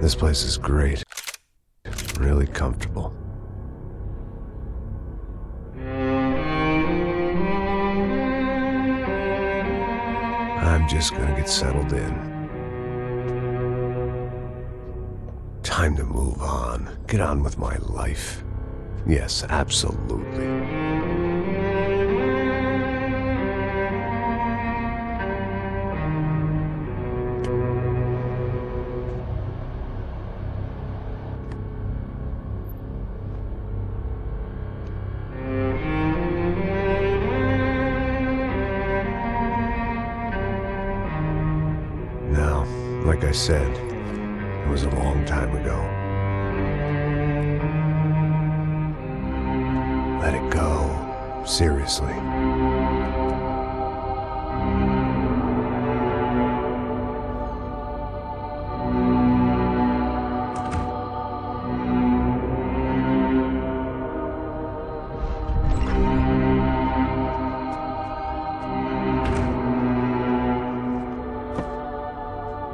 This place is great. Really comfortable. I'm just gonna get settled in. Time to move on. Get on with my life. Yes, absolutely. Now, like I said, it was a long time ago. Let it go. Seriously.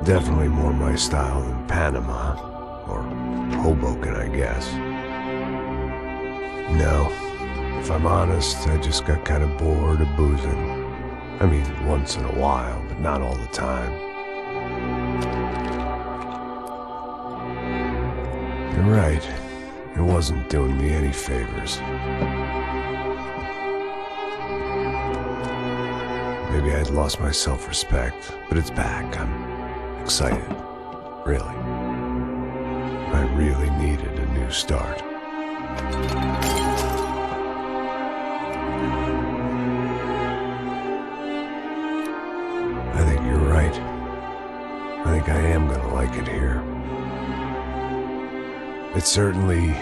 Definitely more my style than Panama, or Hoboken, I guess. No, if I'm honest, I just got kind of bored of boozing. I mean, once in a while, but not all the time. You're right, it wasn't doing me any favors. Maybe I'd lost my self-respect, but it's back. I'm excited, really. I really needed a new start. I think you're right. I think I am gonna like it here. It certainly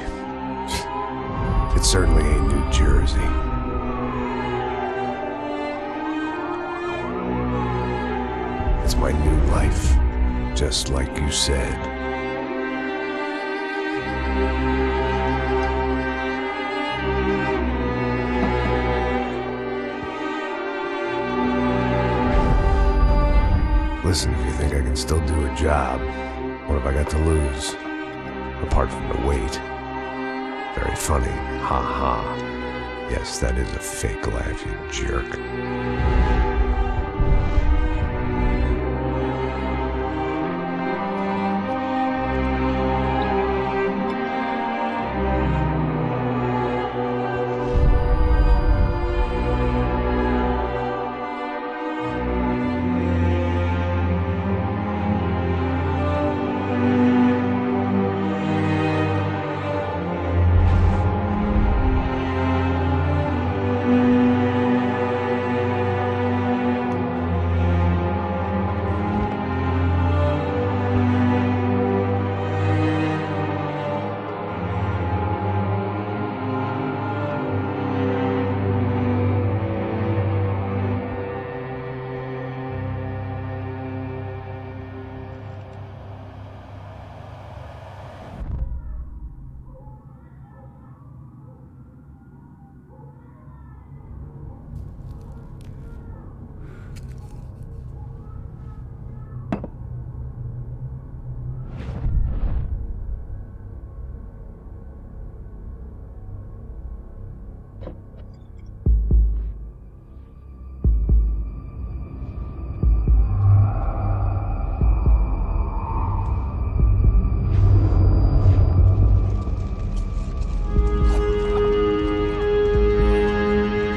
ain't New Jersey. It's my new life. Just like you said. Listen, if you think I can still do a job, what have I got to lose? Apart from the weight. Very funny. Ha ha. Yes, that is a fake laugh, you jerk.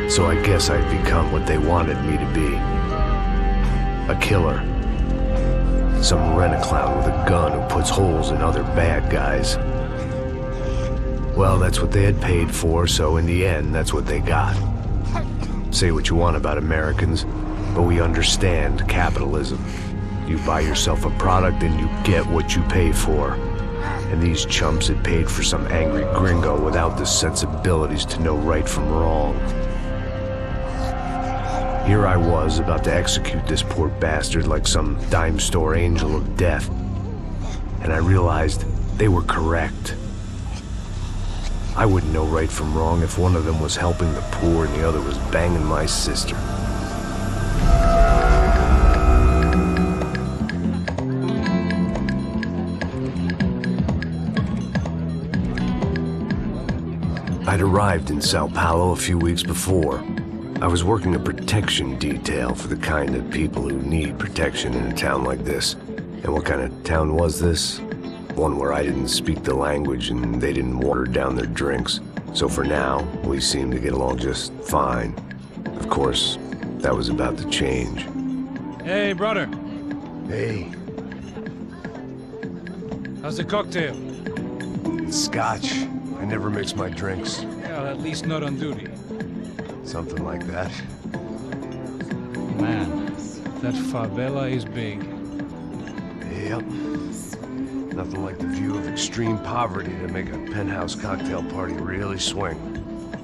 So I guess I'd become what they wanted me to be. A killer. Some rent-a-clown with a gun who puts holes in other bad guys. Well, that's what they had paid for, so in the end, that's what they got. Say what you want about Americans, but we understand capitalism. You buy yourself a product and you get what you pay for. And these chumps had paid for some angry gringo without the sensibilities to know right from wrong. Here I was, about to execute this poor bastard like some dime store angel of death. And I realized they were correct. I wouldn't know right from wrong if one of them was helping the poor and the other was banging my sister. I'd arrived in Sao Paulo a few weeks before. I was working a protection detail for the kind of people who need protection in a town like this. And what kind of town was this? One where I didn't speak the language and they didn't water down their drinks. So for now, we seemed to get along just fine. Of course, that was about to change. Hey, brother. Hey. How's the cocktail? It's scotch. I never mix my drinks. Well, at least not on duty. Something like that. Man, that favela is big. Yep. Nothing like the view of extreme poverty to make a penthouse cocktail party really swing.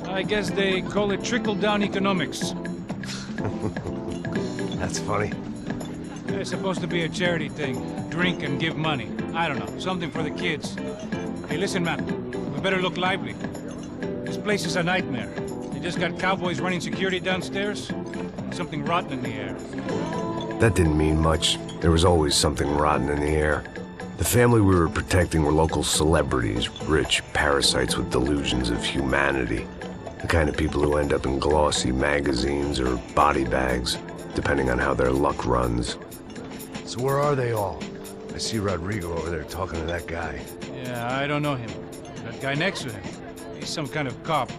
I guess they call it trickle-down economics. That's funny. It's supposed to be a charity thing. Drink and give money. I don't know, something for the kids. Hey, listen, man. We better look lively. This place is a nightmare. They just got cowboys running security downstairs. Something rotten in the air. That didn't mean much. There was always something rotten in the air. The family we were protecting were local celebrities, rich parasites with delusions of humanity. The kind of people who end up in glossy magazines or body bags, depending on how their luck runs. So where are they all? I see Rodrigo over there talking to that guy. Yeah, I don't know him. That guy next to him, he's some kind of cop.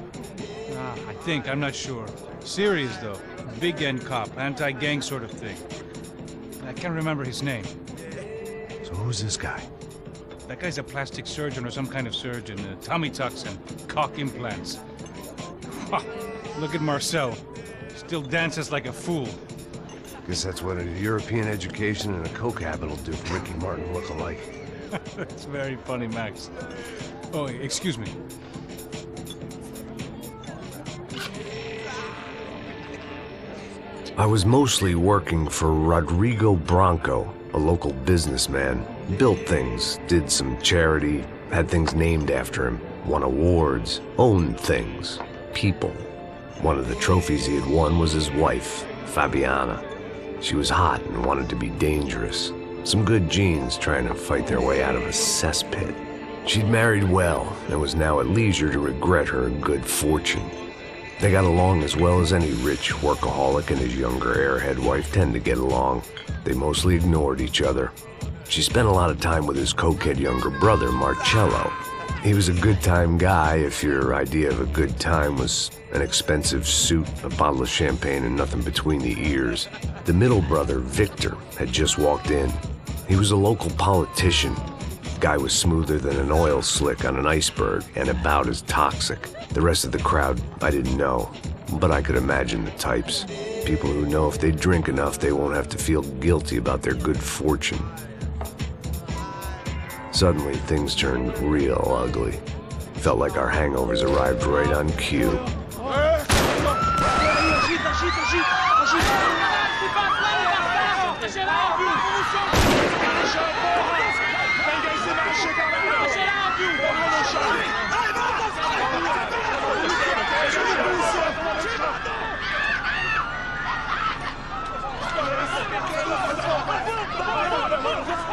I think, I'm not sure. Serious, though. Big-end cop, anti-gang sort of thing. I can't remember his name. So who's this guy? That guy's a plastic surgeon or some kind of surgeon. Tummy tucks and cock implants. Look at Marcel. Still dances like a fool. Guess that's what a European education and a coke habit will do for Ricky Martin look-alike. That's very funny, Max. Oh, excuse me. I was mostly working for Rodrigo Branco, a local businessman. Built things, did some charity, had things named after him, won awards, owned things, people. One of the trophies he had won was his wife, Fabiana. She was hot and wanted to be dangerous. Some good genes trying to fight their way out of a cesspit. She'd married well and was now at leisure to regret her good fortune. They got along as well as any rich workaholic and his younger airhead wife tend to get along. They mostly ignored each other. She spent a lot of time with his cokehead younger brother, Marcello. He was a good-time guy if your idea of a good time was an expensive suit, a bottle of champagne, and nothing between the ears. The middle brother, Victor, had just walked in. He was a local politician. Guy was smoother than an oil slick on an iceberg and about as toxic. The rest of the crowd, I didn't know, but I could imagine the types. People who know if they drink enough, they won't have to feel guilty about their good fortune. Suddenly, things turned real ugly. Felt like our hangovers arrived right on cue.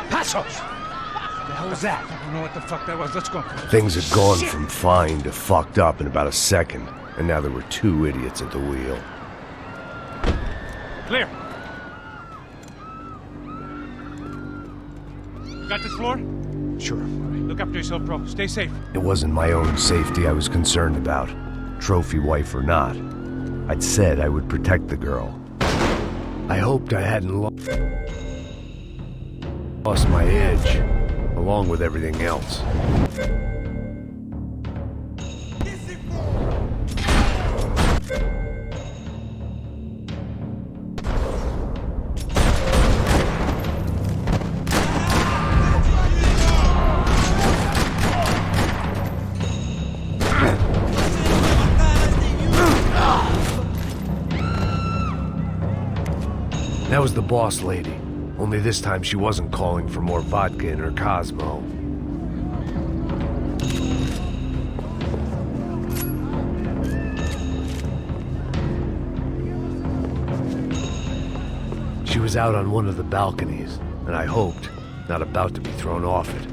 Passos! What the hell was that? I don't know what the fuck that was. Let's go. Things had gone from fine to fucked up in about a second, and now there were two idiots at the wheel. Clear. Got this floor? Sure. All right, look after yourself, bro. Stay safe. It wasn't my own safety I was concerned about, trophy wife or not. I'd said I would protect the girl. I hoped I hadn't lost my edge, along with everything else. That was the boss lady. Only this time she wasn't calling for more vodka in her Cosmo. She was out on one of the balconies, and I hoped not about to be thrown off it.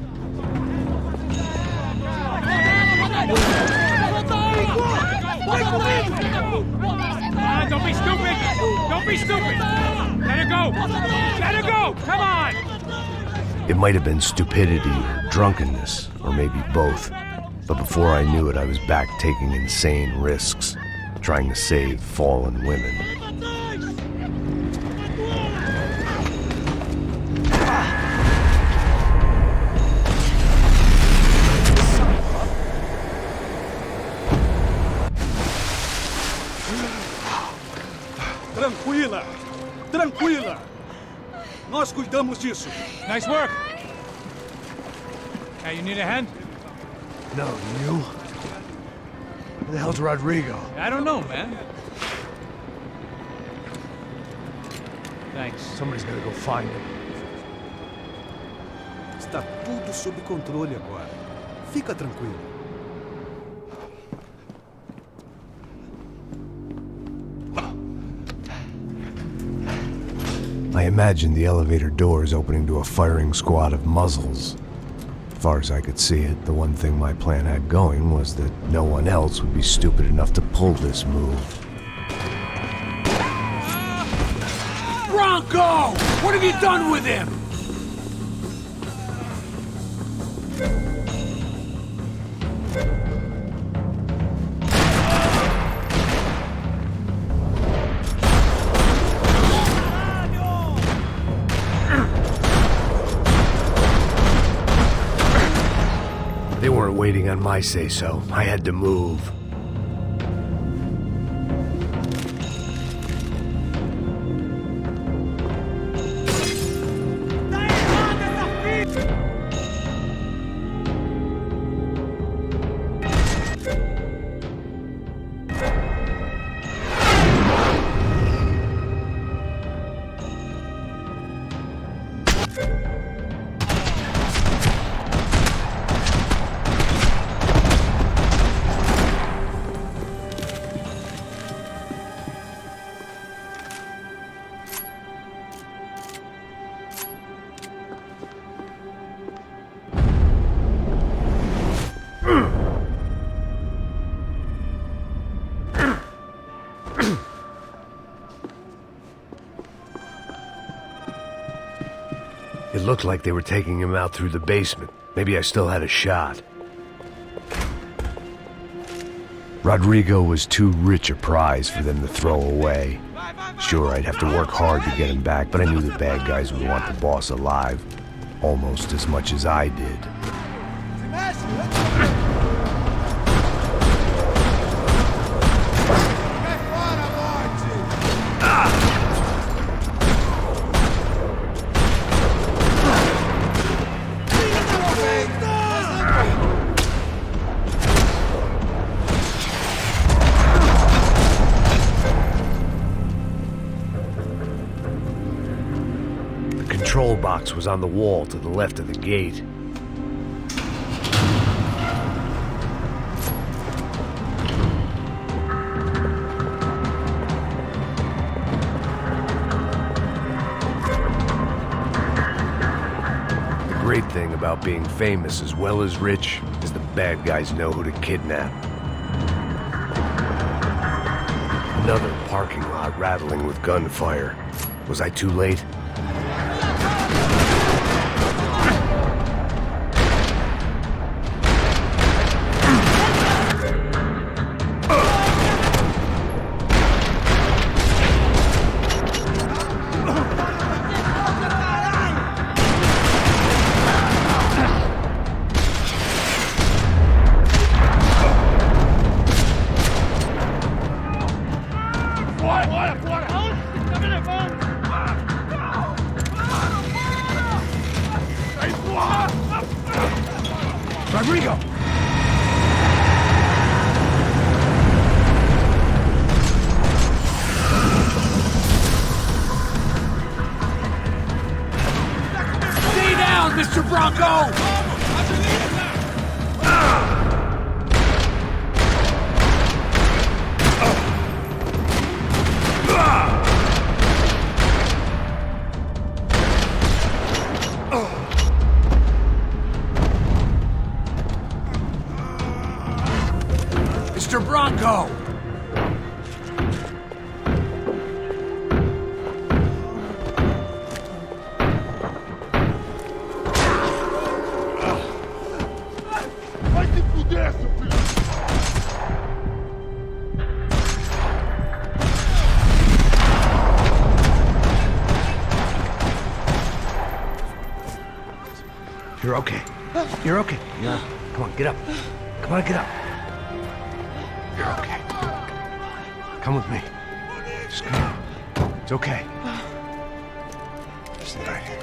Don't be stupid! Don't be stupid! Let her go! Let her go! Come on! It might have been stupidity or drunkenness, or maybe both. But before I knew it, I was back taking insane risks, trying to save fallen women. Tranquila! Tranquila! Nós cuidamos disso. Nice work! Hey, you need a hand? No, you? Where the hell's Rodrigo? I don't know, man. Thanks. Somebody's gonna go find him. Está tudo sob controle agora. Fica tranquilo. I imagined the elevator doors opening to a firing squad of muzzles. As far as I could see it, the one thing my plan had going was that no one else would be stupid enough to pull this move. Bronco! What have you done with him? They weren't waiting on my say-so. I had to move. It looked like they were taking him out through the basement. Maybe I still had a shot. Rodrigo was too rich a prize for them to throw away. Sure, I'd have to work hard to get him back, but I knew the bad guys would want the boss alive almost as much as I did. The control box was on the wall to the left of the gate. The great thing about being famous as well as rich is the bad guys know who to kidnap. Another parking lot rattling with gunfire. Was I too late? Rodrigo! Stay down, Mr. Bronco! Mr. Bronco! You're okay. Yeah. Come on, get up. Come on, get up. You're okay. Come with me. Just come on. It's okay. Stay right here.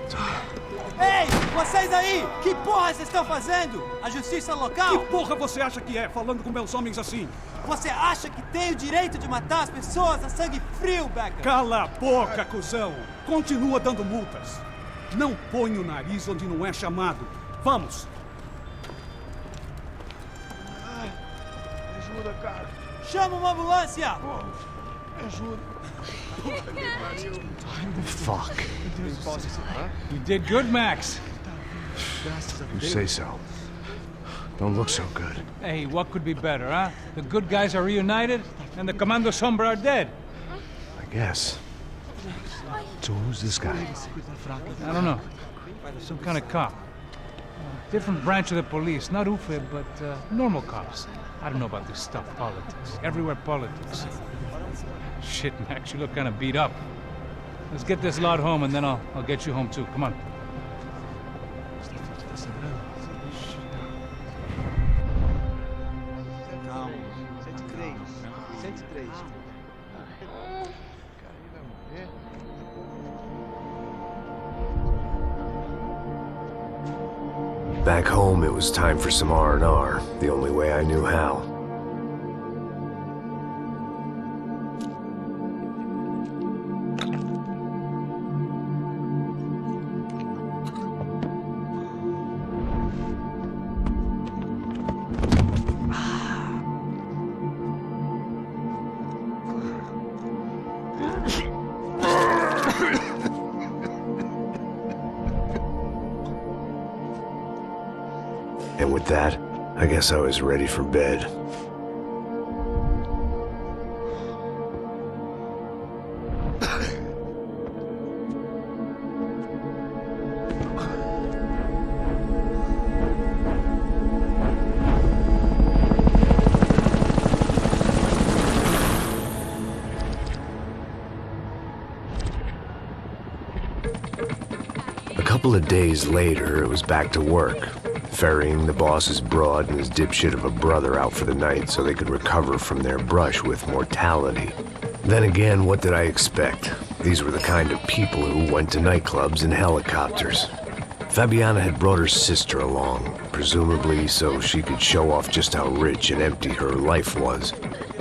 It's okay. Ei, vocês aí! Que porra vocês estão fazendo? A justiça local? Que porra você acha que é, falando com meus homens assim? Você acha que tem o direito de matar as pessoas a sangue frio, Becker? Cala a boca, cuzão! Continua dando multas. Não põe o nariz onde não é chamado. Vamos! Ajuda, cara. Chama uma ambulância! Ajuda. Fuck. You did good, Max. You say so. Don't look so good. Hey, what could be better, huh? The good guys are reunited, and the Commando Sombra are dead. I guess. So who's this guy? I don't know. Some kind of cop. Different branch of the police. Not UFE, but normal cops. I don't know about this stuff, politics. Everywhere politics. Shit, Max, you look kind of beat up. Let's get this lot home, and then I'll get you home, too. Come on. Calma. 103. 103. Back home, it was time for some R&R, the only way I knew how. And with that, I guess I was ready for bed. A couple of days later, it was back to work. Ferrying the boss's broad and his dipshit of a brother out for the night so they could recover from their brush with mortality. Then again, what did I expect? These were the kind of people who went to nightclubs in helicopters. Fabiana had brought her sister along, presumably so she could show off just how rich and empty her life was.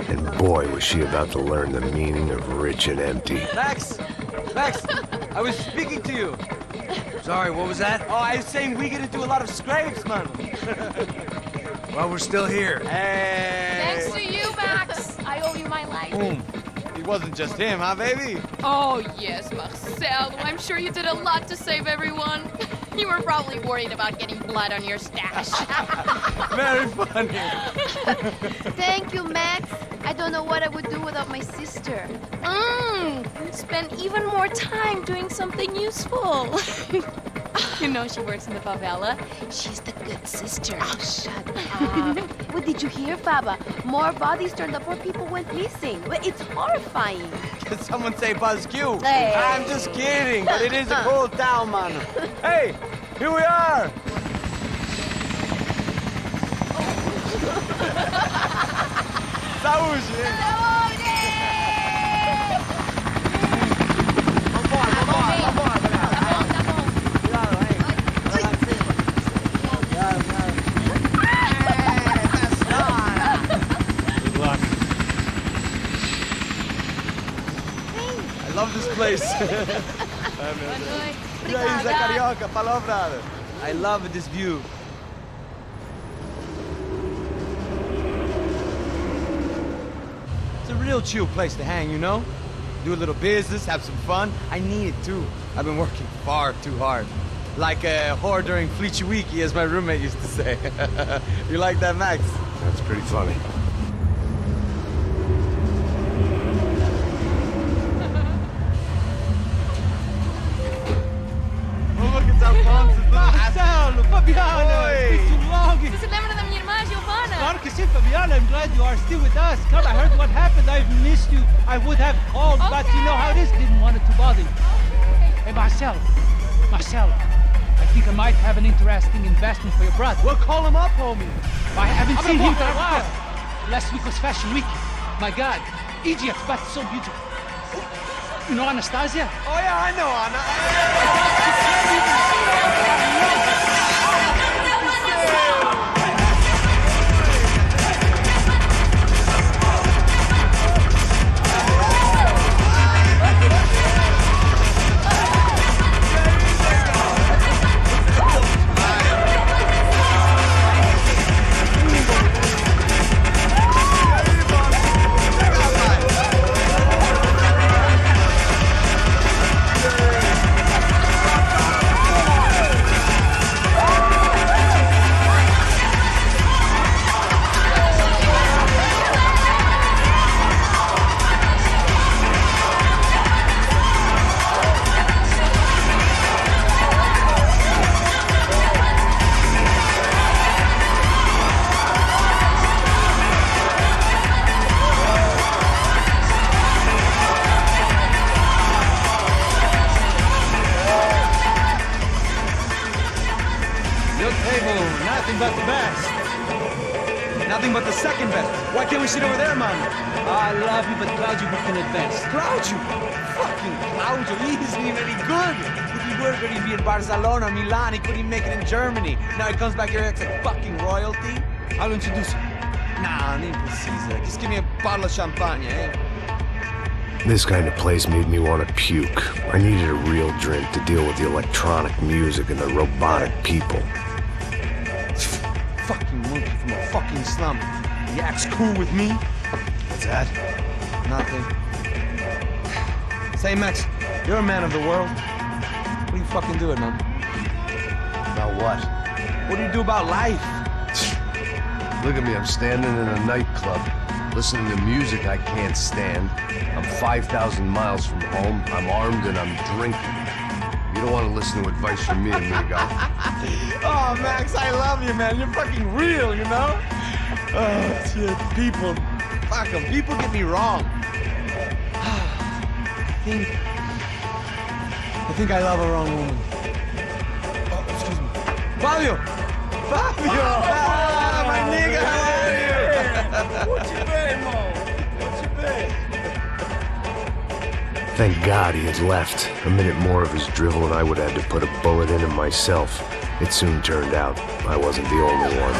And boy, was she about to learn the meaning of rich and empty. Max! Max! I was speaking to you! Sorry, what was that? Oh, I was saying we get into a lot of scrapes, man. Well, we're still here. Hey! Thanks to you, Max. I owe you my life. Boom. It wasn't just him, huh, baby? Oh, yes, Marcel. I'm sure you did a lot to save everyone. You were probably worried about getting blood on your stash. Very funny. Thank you, Max. I don't know what I would do without my sister. Spend even more time doing something useful. You know she works in the favela. She's the good sister. Oh, shut up. What did you hear, Faba? More bodies turned up where people went missing. It's horrifying. Did someone say Buzz Q? Hey. I'm just kidding, but it is a cool town, man. Hey, here we are. Saúde! Good luck. I love this place. E aí, Zé Carioca, palavra. I love this view. It's a real chill place to hang, you know? Do a little business, have some fun. I need it too. I've been working far too hard. Like a whore during Fleechy Weeky, as my roommate used to say. You like that, Max? That's pretty funny. Marcelo, Fabiana, it's been too long. Você se lembra da minha irmã, Giovanna? Claro que sim, Fabiana. I'm glad you are still with us. Come, I heard what happened. I've missed you. I would have called, but you know how it is. Didn't want it to bother you. Hey, Marcelo. Marcelo, I think I might have an interesting investment for your brother. Well, call him up, homie. I haven't seen him for a while. Last week was Fashion Week. My God, Egypt, but so beautiful. You know Anastasia? Oh, yeah, I know Anna. Nothing but the best. Nothing but the second best. Why can't we sit over there, man? I love you, but Claudio booked in advance. Claudio? Fucking Claudio, he isn't even any good. If he were good, he'd be in Barcelona, Milan. He couldn't even make it in Germany. Now he comes back here, acts like fucking royalty. I'll introduce you. Nah, nem precisa. Just give me a bottle of champagne, eh? This kind of place made me want to puke. I needed a real drink to deal with the electronic music and the robotic people. Fucking monkey from a fucking slum. He acts cool with me. What's that? Nothing. Say, Max, you're a man of the world. What do you fucking do it, man? About what? What do you do about life? Look at me, I'm standing in a nightclub, listening to music I can't stand. I'm 5,000 miles from home, I'm armed and I'm drinking. You don't want to listen to advice from me, amigo. Oh, Max, I love you, man. You're fucking real, you know? Oh, shit. People. Fuck them. People get me wrong. I think I love a wrong woman. Oh, excuse me. Fabio! Fabio! Ah, my nigga, how are you? What you been, Mo? What you been? Thank God he had left. A minute more of his drivel and I would have had to put a bullet in him myself. It soon turned out I wasn't the only one.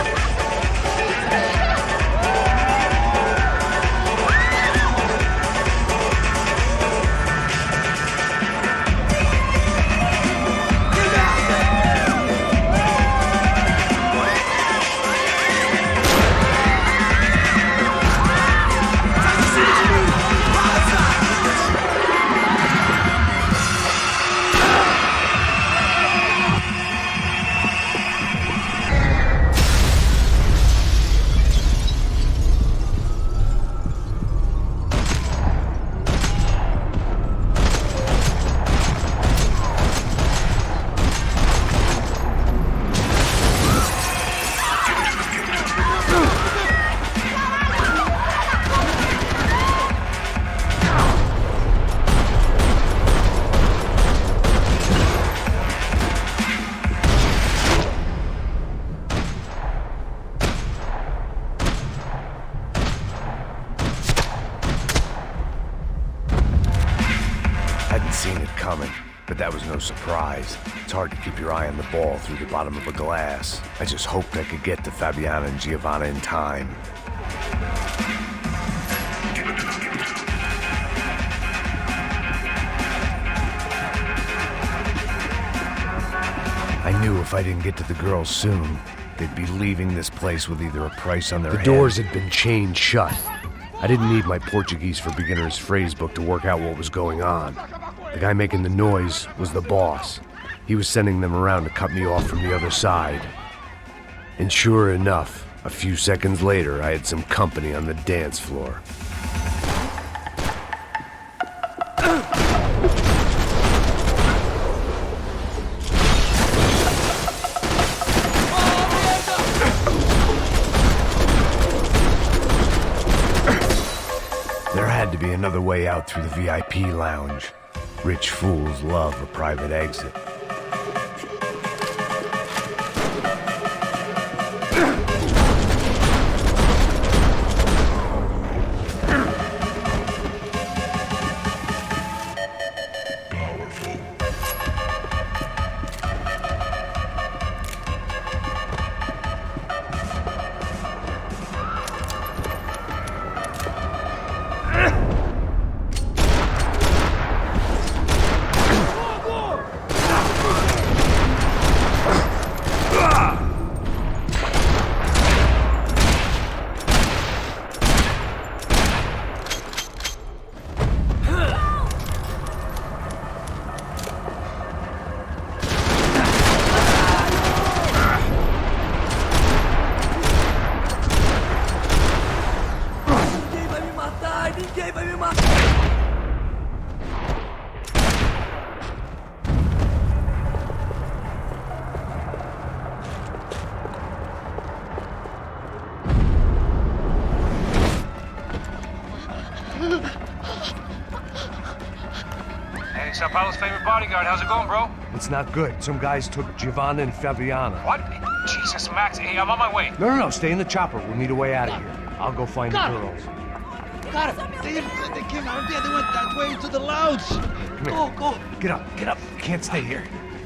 Seen it coming, but that was no surprise. It's hard to keep your eye on the ball through the bottom of a glass. I just hoped I could get to Fabiana and Giovanna in time. I knew if I didn't get to the girls soon, they'd be leaving this place with either a price on their head. The doors had been chained shut. I didn't need my Portuguese for Beginners phrase book to work out what was going on. The guy making the noise was the boss. He was sending them around to cut me off from the other side. And sure enough, a few seconds later, I had some company on the dance floor. There had to be another way out through the VIP lounge. Rich fools love a private exit. Sao Paulo's favorite bodyguard. How's it going, bro? It's not good. Some guys took Giovanna and Fabiana. What? Jesus, Max. Hey, I'm on my way. No, stay in the chopper. We'll need a way out of here. I'll go find the girls. Got it. They came out of there. They went that way to the lounge. Go. Get up. You can't stay here.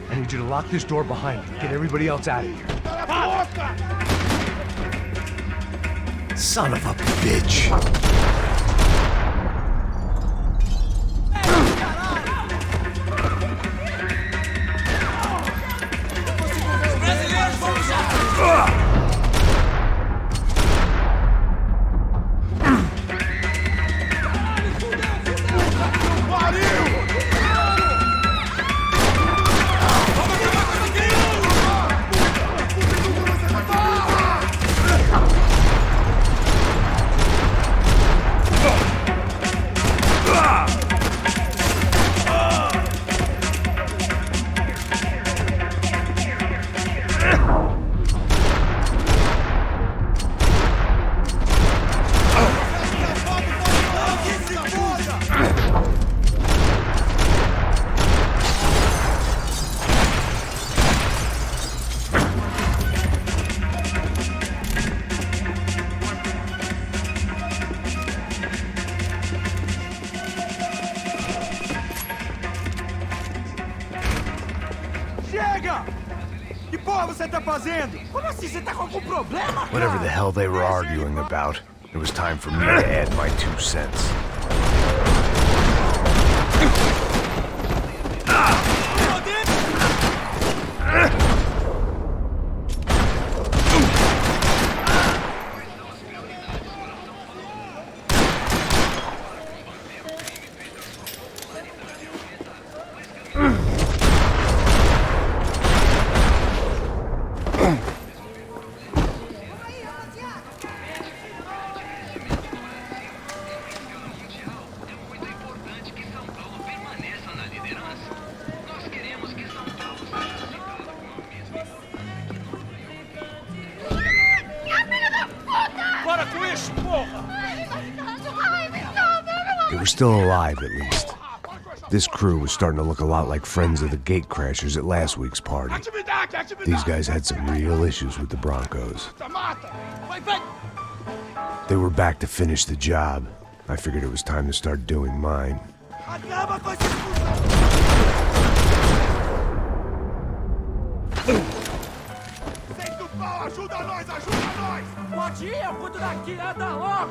I need you to lock this door behind me. Get everybody else out of here. Son of a bitch. Whatever the hell they were arguing about, it was time for me to add my 2 cents. They were still alive, at least. This crew was starting to look a lot like friends of the gatecrashers at last week's party. These guys had some real issues with the Broncos. They were back to finish the job. I figured it was time to start doing mine. Pode ir, eu cuido daqui, anda logo!